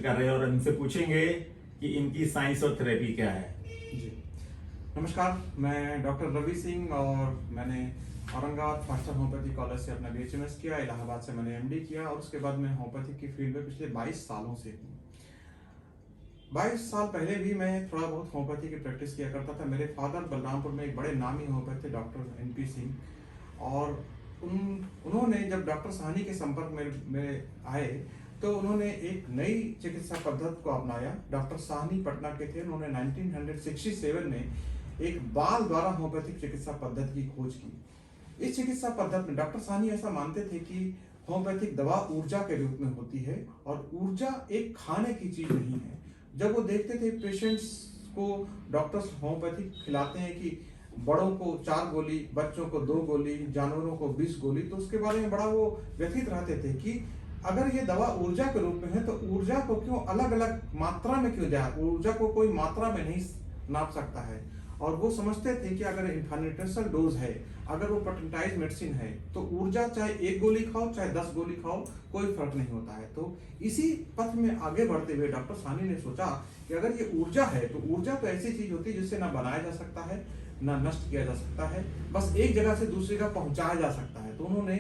कर रहे हैं और इनसे पूछेंगे कि इनकी साइंस और थेरेपी क्या है। जी नमस्कार, मैं डॉक्टर रवि सिंह और मैंने औरंगाबाद फास्टर होम्योपैथी कॉलेज से अपना BHMS किया, इलाहाबाद से मैंने MD किया और उसके बाद मैं होम्योपैथी की फील्ड में पिछले 22 सालों से हूँ। 22 साल पहले भी मैं थोड़ा बहुत होम्योपैथी की प्रैक्टिस किया करता था। मेरे फादर बलरामपुर में एक बड़े नामी होम्योपैथ थे, डॉक्टर NP सिंह, और उन्होंने जब डॉक्टर साहनी के संपर्क में आए तो उन्होंने एक नई चिकित्सा पद्धति को अपनाया। डॉक्टर साहनी पटना के थे। उन्होंने 1967 में एक बाल द्वारा होम्योपैथिक चिकित्सा पद्धति की खोज की। इस चिकित्सा पद्धति में डॉक्टर साहनी ऐसा मानते थे कि होम्योपैथिक दवा ऊर्जा के रूप में होती है और ऊर्जा एक खाने की चीज नहीं है। जब वो देखते थे पेशेंट्स को, डॉक्टर्स होम्योपैथिक खिलाते हैं कि बड़ों को 4 गोली, बच्चों को 2 गोली, जानवरों को 20 गोली, तो उसके बारे में बड़ा वो व्यथित रहते थे कि अगर ये दवा ऊर्जा के रूप में है तो ऊर्जा को क्यों अलग अलग मात्रा में क्यों दिया, ऊर्जा को कोई मात्रा में नहीं नाप सकता है। और वो समझते थे कि अगर इन्फानिटेशनल डोज है, अगर वो पेटेंटाइज मेडिसिन है, तो ऊर्जा चाहे 1 गोली खाओ चाहे 10 गोली खाओ कोई फर्क नहीं होता है। तो इसी पथ में आगे बढ़ते हुए डॉक्टर साहनी ने सोचा कि अगर ये ऊर्जा है तो ऊर्जा तो ऐसी चीज होती है जिससे ना बनाया जा सकता है ना नष्ट किया जा सकता है, बस एक जगह से दूसरी जगह पहुंचाया जा सकता है। तो उन्होंने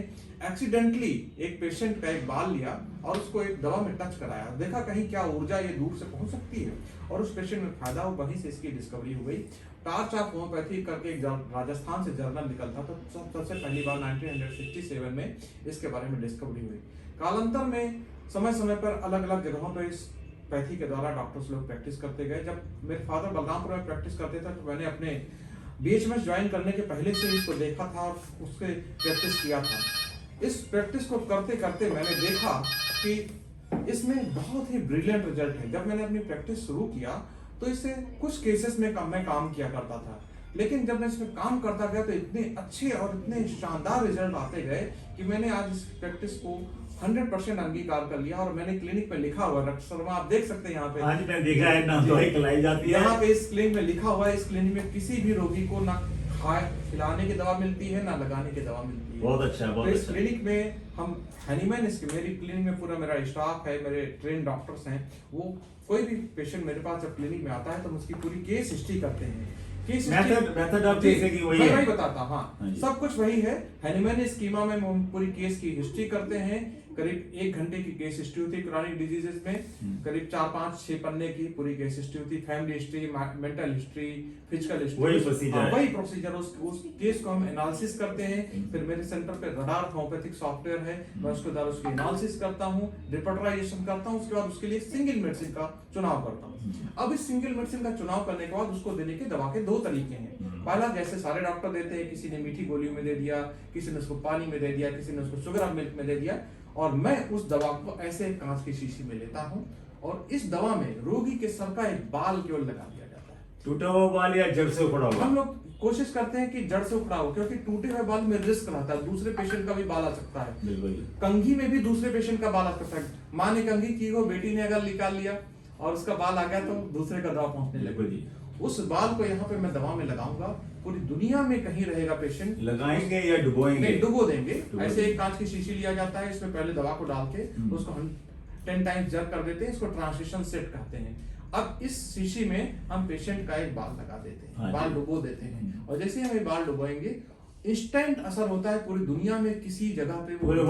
एक्सीडेंटली एक पेशेंट का एक बाल लिया और उसको एक दवा में टच कराया, देखा कहीं क्या ऊर्जा ये दूर से पहुंच सकती है, और उस पेशेंट में फायदा हो, वहीं से इसकी डिस्कवरी हो गई। टार्च ऑफ होम्योपैथी करके एक राजस्थान से जर्नल निकलता था, सबसे पहली बार 1967 में इसके बारे में डिस्कवरी हुई। कालांतर में समय समय पर अलग अलग जगहों पर इस पैथी के द्वारा डॉक्टर्स लोग प्रैक्टिस करते गए। जब मेरे फादर बलरामपुर में प्रैक्टिस करते थे तो मैंने अपने BHMS ज्वाइन करने के पहले से इसको देखा था और उसके प्रैक्टिस किया था। इस प्रैक्टिस को करते करते मैंने देखा कि इसमें बहुत ही ब्रिलियंट रिजल्ट है। जब मैंने अपनी प्रैक्टिस शुरू किया तो इससे कुछ केसेस में मैं काम किया करता था, लेकिन जब मैं इसमें काम करता गया तो इतने अच्छे और इतने शानदार रिजल्ट आते गए कि मैंने आज इस प्रैक्टिस को 100% अंगीकार कर लिया। और मैंने क्लिनिक में लिखा हुआ, डॉक्टर शर्मा आप देख सकते हैं यहाँ पे, आज मैं देखा है ना, दवाई खिलाई जाती है यहाँ पे इस क्लिनिक में लिखा हुआ है। इस क्लिनिक में किसी भी रोगी को ना खिलाने की दवा मिलती है ना लगाने की दवा मिलती है। बहुत अच्छा, बहुत तो इस अच्छा। क्लिनिक में हम हैनीमैन, मेरी क्लिनिक में पूरा मेरा स्टाफ है, मेरे ट्रेन डॉक्टर्स हैं। वो कोई भी पेशेंट मेरे पास जब क्लिनिक में आता है तो हम उसकी पूरी केस हिस्ट्री करते हैं। मेथड ऑफ जैसे कि वही है, वही बताता, हाँ सब कुछ वही है। हैनीमैन स्कीमा में हम पूरी केस की हिस्ट्री करते हैं। करीब 1 घंटे की केस हिस्ट्री होती है क्रॉनिक डिजीजेस में, करीब 4-5-6 पन्ने की पूरी केस हिस्ट्री होती है। Family history, mental history, physical history, वही प्रोसीजर। उस केस को हम एनालिसिस करते हैं। फिर मेरे सेंटर पे रडार होम्योपैथिक सॉफ्टवेयर है, मैं उसके द्वारा उसकी एनालिसिस करता हूँ, रिपोर्टराइजेशन करता हूँ। उसके बाद उसके लिए सिंगल मेडिसिन का चुनाव करता हूँ। अब इस सिंगल मेडिसिन का चुनाव करने के बाद उसको देने के दवा के 2 तरीके हैं। पहला, जैसे सारे डॉक्टर देते हैं, किसी ने मीठी गोलियों में दे दिया, किसी ने उसको पानी में दे दिया, किसी ने उसको शुगर ऑफ मिल्क में दे दिया, और मैं उस दवा को ऐसे कांच की शीशी में लेता हूँ और इस दवा में रोगी के सर का एक बाल केवल लगा दिया जाता है। टूटा हुआ बाल या जड़ से उखड़ा हुआ? हम लोग कोशिश करते हैं कि जड़ से उखड़ा हो, क्योंकि टूटे हुए बाल में रिस्क रहता है, दूसरे पेशेंट का भी बाल आ सकता है। कंघी में भी दूसरे पेशेंट का बाल आ सकता है। माँ ने कंघी की हो, बेटी ने अगर निकाल लिया और उसका बाल आ गया तो दूसरे का दवा पहुंचने लगे। उस बाल को यहाँ पे मैं दवा में लगाऊंगा, पूरी दुनिया में कहीं रहेगा पेशेंट। लगाएंगे या डुबोएंगे? नहीं, डुबो देंगे। ऐसे एक कांच की शीशी लिया जाता है, इसमें पहले दवा को डाल के उसको हम 10 टाइम्स जर्क कर देते हैं। इसको ट्रांसलेशन सेट कहते हैं। अब इस शीशी में हम पेशेंट का एक बाल लगा देते हैं, बाल डुबो देते हैं, और जैसे हम ये बाल डुबोएंगे इंस्टेंट असर होता है पूरी दुनिया में, किसी जगह पे, पूरे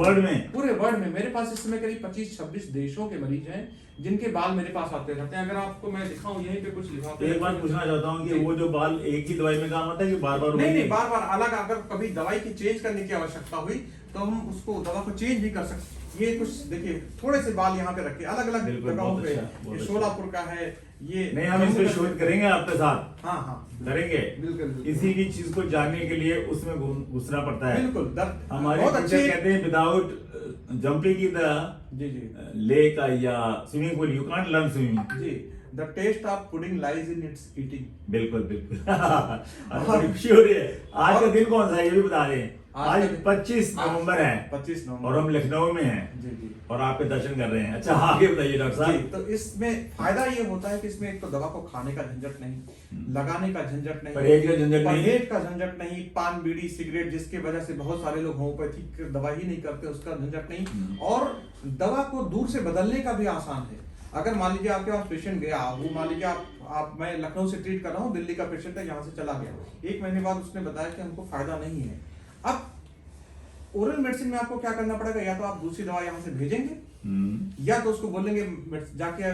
वर्ल्ड में। मेरे पास इस समय करीब 25-26 देशों के मरीज हैं जिनके बाल मेरे पास आते रहते हैं। अगर आपको मैं दिखाऊं, यहीं पे कुछ लिखा, तो एक बात पूछना चाहता हूँ कि वो जो बाल एक ही दवाई में काम आता है कि बार बार? नहीं, बार बार अलग। अगर कभी दवाई की चेंज करने की आवश्यकता हुई तो हम उसको दवा को चेंज भी कर सकते। ये कुछ देखिए, थोड़े से बाल यहाँ पे रखे अलग अलग जगहों पे। ये सोलापुर का है, ये नहीं, हम इस पे शोध करेंगे आपके साथ। हाँ करेंगे, बिल्कुल। किसी भी चीज को जानने के लिए उसमें घुसना पड़ता है। बिल्कुल। हमारे बहुत अच्छे कहते हैं, without jumping in the lake या swimming pool you can't learn swimming. जी, the test of pudding lies in its eating. बिल्कुल बड़ी खुशी हो रही है। आज का दिन कौन सा है ये भी बता रहे हैं। आज 25 नवंबर है, 25 नवंबर, और हम लखनऊ में हैं। जी जी, और आपके दर्शन कर रहे हैं। अच्छा, आगे बताइए डॉक्टर साहब। तो इसमें फायदा ये होता है कि इसमें एक तो दवा को खाने का झंझट नहीं, लगाने का झंझट नहीं, परहेज का झंझट नहीं, पान बीड़ी सिगरेट जिसके वजह से बहुत सारे लोग होम्योपैथिक दवा ही नहीं करते, उसका झंझट नहीं, और दवा को दूर से बदलने का भी आसान है। अगर मान लीजिए आपके पास पेशेंट गया, वो मान लीजिए आप मैं लखनऊ से ट्रीट कर रहा हूँ, दिल्ली का पेशेंट है, यहाँ से चला गया, 1 महीने बाद उसने बताया कि हमको फायदा नहीं है। अब ओरल मेडिसिन में आपको क्या करना पड़ेगा, या तो आप दूसरी दवा यहाँ से भेजेंगे या तो उसको बोलेंगे जाके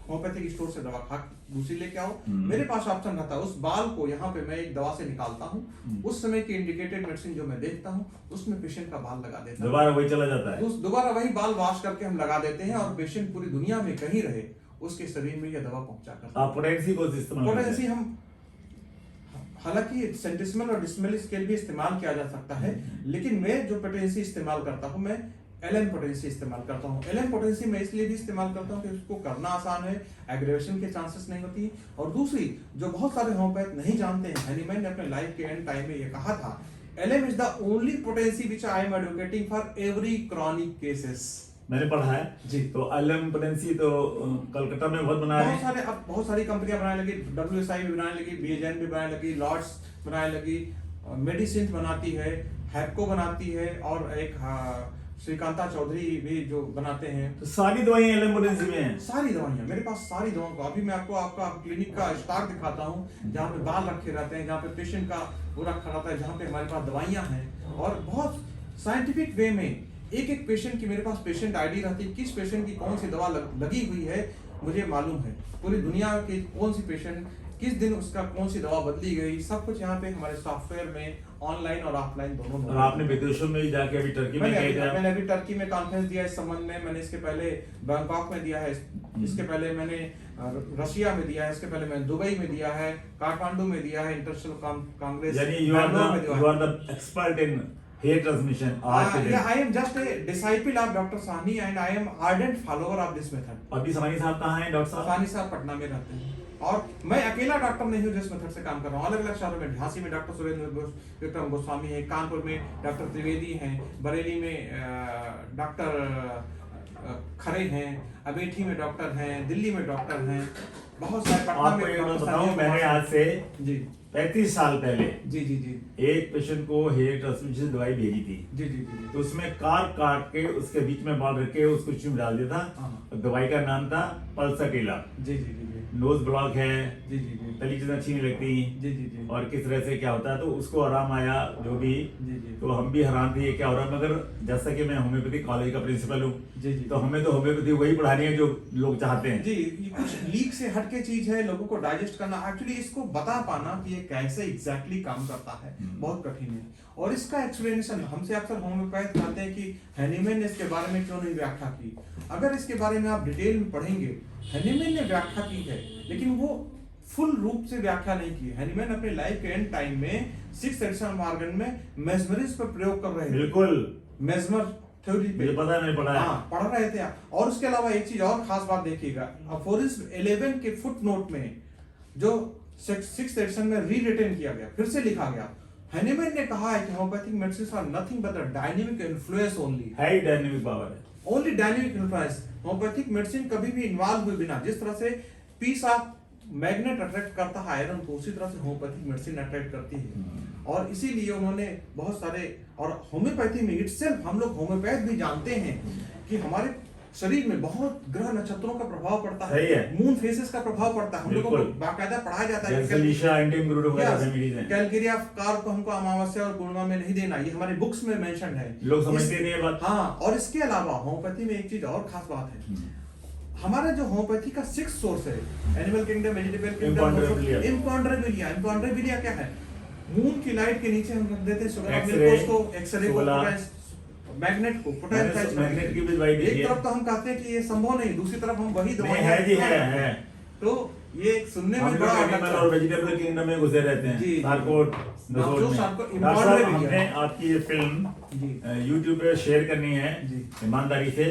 होम्योपैथिक स्टोर से दवा खा दूसरी लेके आओ। मेरे पास ऑप्शन रहता है, उस बाल को यहाँ पे मैं एक दवा से निकालता हूँ, उस समय की इंडिकेटेड मेडिसिन जो मैं देखता हूँ उसमें पेशेंट का बाल लगा देता हूँ, दोबारा वही चला जाता है, दोबारा वही बाल वॉश करके हम लगा देते हैं, और पेशेंट पूरी दुनिया में कहीं रहे उसके शरीर में यह दवा पहुंचा करता है। आप पोटेंसी को इस्तेमाल करते हैं? पोटेंसी हम हालांकि सेंटिसिमल और डिसिमल स्केल भी इस्तेमाल किया जा सकता है, लेकिन मैं जो पोटेंसी इस्तेमाल करता हूँ, मैं एलएम पोटेंसी इस्तेमाल करता हूँ। एलएम पोटेंसी मैं इसलिए भी इस्तेमाल करता हूँ कि उसको करना आसान है, एग्रेवेशन के चांसेस नहीं होती, और दूसरी जो बहुत सारे होम्योपैथ नहीं जानते हैं, हैनीमैन ने अपने लाइफ के एंड टाइम में ये कहा था, LM is the only potency which I am advocating for every chronic cases. मैंने पढ़ा है जी। तो एलएम पोटेंसी तो कलकत्ता में बहुत बना रहे हैं, अब बहुत सारी कंपनियां बनाने लगी, WSI भी बनाने लगी, BHN भी बनाने लगी, लॉर्ड्स बनाने लगी, मेडिसिन बनाती है, हैप्को बनाती है, और एक श्रीकांता चौधरी भी जो बनाते हैं। तो सारी दवाइयां एलएम पोटेंसी में हैं? सारी दवाइयां मेरे पास, सारी दवाओं को अभी मैं आपको आपका क्लिनिक का स्टॉक दिखाता हूँ, जहाँ पे बाल रखे रहते हैं, जहाँ पे पेशेंट का वो रखा रहता है, जहाँ पे हमारे पास दवाइयां हैं, और बहुत साइंटिफिक वे में एक पेशेंट की मेरे पास पेशेंट आईडी रहती है, किस पेशेंट की कौन सी दवा लगी हुई है मुझे मालूम है, पूरी दुनिया के कौन सी पेशेंट किस दिन उसका कौन सी दवा बदली गई, सब कुछ यहाँ पे हमारे सॉफ्टवेयर में ऑनलाइन और ऑफलाइन दोनों। और आपने विदेशों में जाके अभी टर्की में मैंने अभी टर्की में कॉन्फ्रेंस दिया इस संबंध में, मैंने इसके पहले बैंकॉक में दिया है, इसके पहले मैंने रशिया में दिया है, इसके पहले मैंने दुबई में दिया है, काठमांडू में दिया है, इंटरनेशनल कांग्रेस, यानी you are the expert in hair transmission. Yeah, I am just a disciple of Dr. Sahni and I am ardent follower of this method. अभी साहनी साहब कहाँ हैं डॉक्टर साहब? साहनी साहब पटना में रहते हैं, और मैं अकेला डॉक्टर नहीं हूँ जिस मेथड से काम कर रहा हूँ। अलग अलग शहरों में, झांसी में डॉक्टर सुरेंद्र विक्रम गोस्वामी है, कानपुर में डॉक्टर त्रिवेदी हैं, बरेली में डॉक्टर खरे हैं, अमेठी में डॉक्टर हैं, दिल्ली में डॉक्टर हैं, बहुत सारे पटना में। बताऊं, मैंने आज से जी 35 साल पहले जी जी जी एक पेशेंट को हेयर ट्रांसमिशन दवाई भेजी थी। जी जी जी तो उसमें कार काट के उसके बीच में बाल रख के उसको चुम डाल दिया था। दवाई का नाम था पल्साटिला। जी जी जी नोज ब्लॉक है, जी जी जी तली चीजें अच्छी नहीं लगती जी जी जी और किस तरह से क्या होता है, तो उसको आराम आया जो भी। जी जी तो हम भी हैरान थे ये क्या हो रहा है, मगर जैसा कि मैं होम्योपैथी कॉलेज का प्रिंसिपल हूँ, जी जी तो हमें तो होम्योपैथी वही पढ़ानी है जो लोग चाहते हैं। जी, ये कुछ लीक से हटके चीज है, लोगों को डाइजेस्ट करना, एक्चुअली इसको बता पाना कि ये कैसे एग्जैक्टली काम करता है बहुत कठिन है। और इसका एक्सप्लेनेशन हमसे अक्सर होम्योपैथ कहते हैं कि हैनीमैन ने इसके बारे में क्यों नहीं व्याख्या की। अगर इसके बारे में आप डिटेल में पढ़ेंगे, हैनीमैन ने व्याख्या की है, लेकिन वो फुल रूप से व्याख्या नहीं की। हैनीमैन अपने लाइफ के एंड टाइम में 6th एडिशन ऑर्गन में मेस्मरिज्म पर प्रयोग कर रहे थे। बिल्कुल, मेस्मर थ्योरी पे मुझे पता है, मैंने पढ़ा है। हाँ, पढ़ रहे थे। और उसके अलावा एक चीज और खास बात देखिएगा, अफोरिज्म 11 के फुट नोट में जो 6th एडिशन में रीरिटन किया गया, फिर से लिखा गया, हैनीमैन ने कहा है कि homeopathic medicine are nothing but a dynamic influence only. High dynamic power है, only dynamic influence. Homeopathic medicine कभी भी इन्वॉल्व हुए बिना, जिस तरह से पीस ऑफ मैग्नेट अट्रैक्ट करता है आयरन को, उसी तरह से होम्योपैथिक मेडिसिन अट्रैक्ट करती है। और इसीलिए उन्होंने बहुत सारे, और होम्योपैथी में इटसेल्फ हम लोग होम्योपैथ भी जानते हैं कि हमारे शरीर में बहुत ग्रह नक्षत्रों का प्रभाव पड़ता है, मून फेसेस का प्रभाव पड़ता है। हम लोगों को बाकायदा पढ़ाया जाता है कैलकेरिया कार को हमको अमावस्या और पूर्णिमा में नहीं देना, ये हमारी बुक्स में मेंशन है, लोग समझते नहीं है बात। हाँ, और इसके अलावा होम्योपैथी में एक चीज और खास बात है, हमारा जो होम्योपैथी का 6th सोर्स है, एनिमल किंगडम, वेजिटेबल किंगडम, इम्पॉन्डरेबिलिया क्या है, मून की लाइट के नीचे हम रख देते हैं सुगर को, एक्सरे को, मैग्नेट को, मैग्नेट की भी दवाई दी है। एक तरफ तो हम कहते हैं कि ये संभव नहीं, दूसरी तरफ हम वही दवाई है जी है। तो ये सुनने में बड़ा एनिमल और वेजिटेबल किंगडम में घुसे रहते हैं। जी, सारकोट हमने आपकी ये फिल्म YouTube पे शेयर करनी है ईमानदारी से,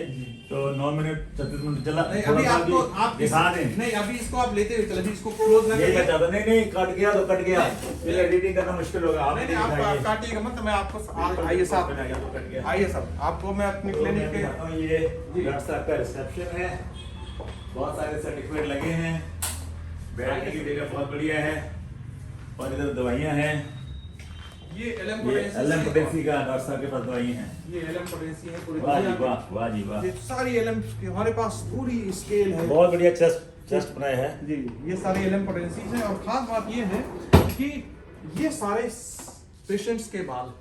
तो 9 मिनट 36 मिनट चला। अभी आपको आप दिखा दें, नहीं, अभी इसको आप लेते हुए चलिए, इसको क्लोज ना करिए। नहीं कट गया तो कट गया, फिर एडिटिंग करना मुश्किल होगा। आप नहीं, आप काटिएगा मत, मैं आपको आइए साहब, आइए साहब, आपको मैं अपनी क्लिनिक के, ये डॉक्टर साहब का रिसेप्शन है, बहुत सारे सर्टिफिकेट लगे हैं, बैठने की जगह बहुत बढ़िया है, और इधर दवाइयाँ हैं, ये एलएम पोटेंसी का डॉक्टर साहब के पास दवाई हैं। ये एलएम पोटेंसी है पूरी वाह जी दुनिया वाह, वाह जी वाह। की। ये सारी एलएम की हमारे पास पूरी स्केल है। बहुत बढ़िया चेस्ट बनाया है जी, ये सारे एलएम पोटेंसीज हैं और खास बात ये है कि ये सारे पेशेंट्स के बाल,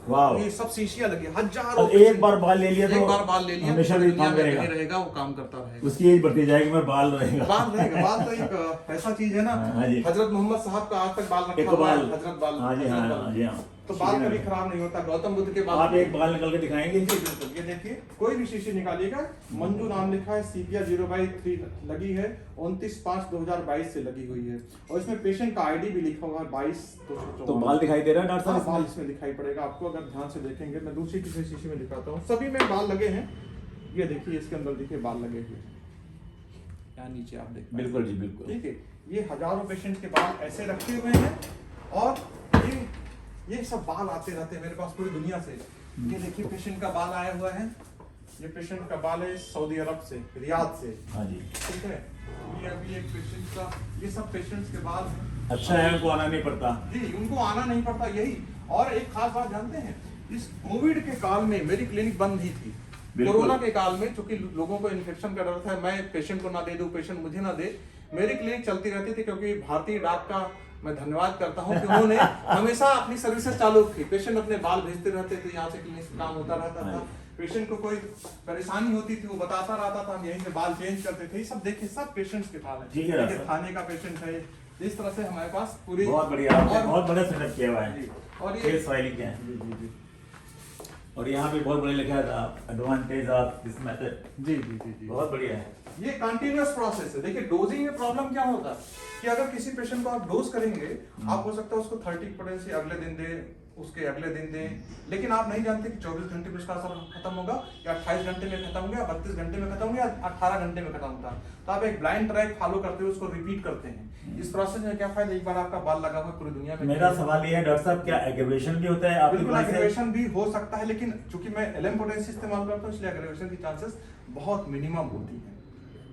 वाह, ये सब शीशियां लगी, हजारों। एक बार बाल ले लिया तो एक बार बाल ले लिया हमेशा पूरी भी दुनिया काम में करेगा, नहीं रहेगा, वो काम करता रहेगा। उसकी एज बढ़ती जाएगी मगर बाल रहेगा। बाल रहेगा, बाल तो एक ऐसा चीज है ना। हाँ जी। हजरत मोहम्मद साहब का आज तक बाल रखा एक हुआ है, बाल, हजरत बाल। हाँ जी, हजरत हाँ, हाँ जी, हाँ। तो बाल कभी खराब नहीं होता। गौतम बुद्ध के बाल, आप एक बाल निकल के दिखाएंगे? जी बिल्कुल, ये देखिए, कोई भी शीशी निकालिएगा, मंजू नाम लिखा है, सीपिया 0/3 लगी है, 29/5/2022 से लगी हुई है और इसमें पेशेंट का आईडी भी लिखा हुआ है 22/214। तो बाल दिखाई दे रहा है डॉक्टर हाँ, साहब? बाल इसमें दिखाई पड़ेगा आपको अगर ध्यान से देखेंगे। मैं दूसरी किसी शीशी में दिखाता हूँ, सभी में बाल लगे हैं। ये देखिए, इसके अंदर देखिए बाल लगे हुए हैं, यहाँ नीचे आप देख, बिल्कुल जी बिल्कुल। ठीक है। ये हजारों पेशेंट के बाल ऐसे रखे हुए हैं और ये सब बाल आते रहते हैं मेरे पास पूरी दुनिया से। ये देखिए, पेशेंट का बाल आया हुआ है, ये पेशेंट का बाल है सऊदी अरब से, रियाद से। हाँ जी, ठीक है। ये अभी एक पेशेंट का, ये सब पेशेंट्स के बाल हैं। अच्छा है, उनको आना नहीं पड़ता। जी, उनको आना नहीं पड़ता, यही। और एक खास बात जानते हैं, इस कोविड के काल में मेरी क्लिनिक बंद नहीं थी। कोरोना के काल में चूंकि लोगों को इन्फेक्शन का डर था, मैं पेशेंट को ना दे दूं, पेशेंट मुझे ना दे, मेरी क्लिनिक चलती रहती थी। क्योंकि भारतीय डाक का मैं धन्यवाद करता हूं कि उन्होंने हमेशा अपनी सर्विसेज चालू की। पेशेंट अपने बाल भेजते रहते थे, यहाँ से क्लिनिक से काम होता रहता था। पेशेंट को कोई परेशानी होती थी, वो बताता रहता था, हम यहीं से बाल चेंज करते थे। ये सब देखिए, सब पेशेंट्स के बाल ठीक है। है, देखिए, थाने का पेशेंट है, इस तरह से हमारे पास पूरी। बहुत बढ़िया, आपने और- बहुत बढ़िया सेटअप किया हुआ है। जी, और ये फेस फाइलिंग है। जी जी जी और यहाँ पे बहुत बढ़िया लिखा था एडवांटेज ऑफ दिस मेथड। जी जी जी जी बहुत बढ़िया है। ये कंटिन्यूअस प्रोसेस है। देखिए, डोजिंग में प्रॉब्लम क्या होता है कि अगर किसी पेशेंट को आप डोज करेंगे, आप हो सकता है उसको 30 पोटेंसी अगले दिन दे, उसके अगले दिन दें, लेकिन आप नहीं जानते कि 24 घंटे में उसका असर खत्म होगा या 28 घंटे में खत्म होगा या 32 घंटे में खत्म होगा या 18 घंटे में खत्म होता है। तो आप एक ब्लाइंड ट्रैक फॉलो करते हो, उसको रिपीट करते हैं। इस प्रोसेस में क्या फायदा, एक बार आपका बाल लगा हुआ पूरी दुनिया में। मेरा सवाल ये है डॉक्टर साहब, क्या एग्रीवेशन भी होता है आपके बिल्कुल, पास? एग्रीवेशन भी हो सकता है, लेकिन चूंकि मैं एलएम पोटेंसी इस्तेमाल करता हूं, इसलिए एग्रीवेशन की चांसेस बहुत मिनिमम होती है।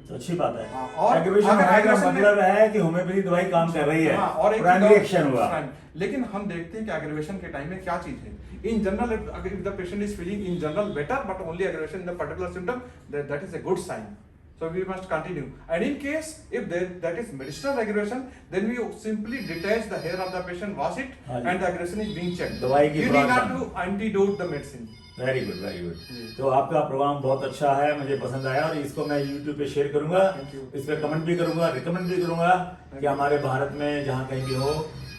तो अच्छी बात है। हाँ, और एग्रीवेशन अगर होने का aggravation में- मतलब है कि होम्योपैथी दवाई काम कर रही है, हाँ, और एक प्राइमरी एक्शन हुआ। लेकिन हम देखते हैं कि एग्रीवेशन के टाइम में क्या चीज है। In general, if the patient is feeling in general better but only aggravation in the particular symptom, that is a good sign. So we must continue. And in case if that is medicinal aggravation, then we simply detach the hair of the patient, wash it, हाँ जी। and the aggravation is being checked. दवाई की You need not खुराक to antidote the medicine. Very good, very जी। Good. तो आपका programme बहुत अच्छा है, मुझे पसंद आया और इसको मैं YouTube पे शेयर करूंगा, Thank you. इस पर कमेंट भी करूंगा, रिकमेंड भी करूंगा कि हमारे भारत में जहाँ कहीं भी हो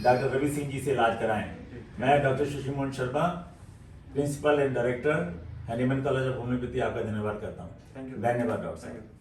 डॉक्टर रवि सिंह जी से इलाज कराएं। मैं doctor Sushil Mohan Sharma, principal and director animal college of homeopathy, आपका धन्यवाद करता हूँ। Thank you. धन्यवाद डॉक्टर Thank साहब। you.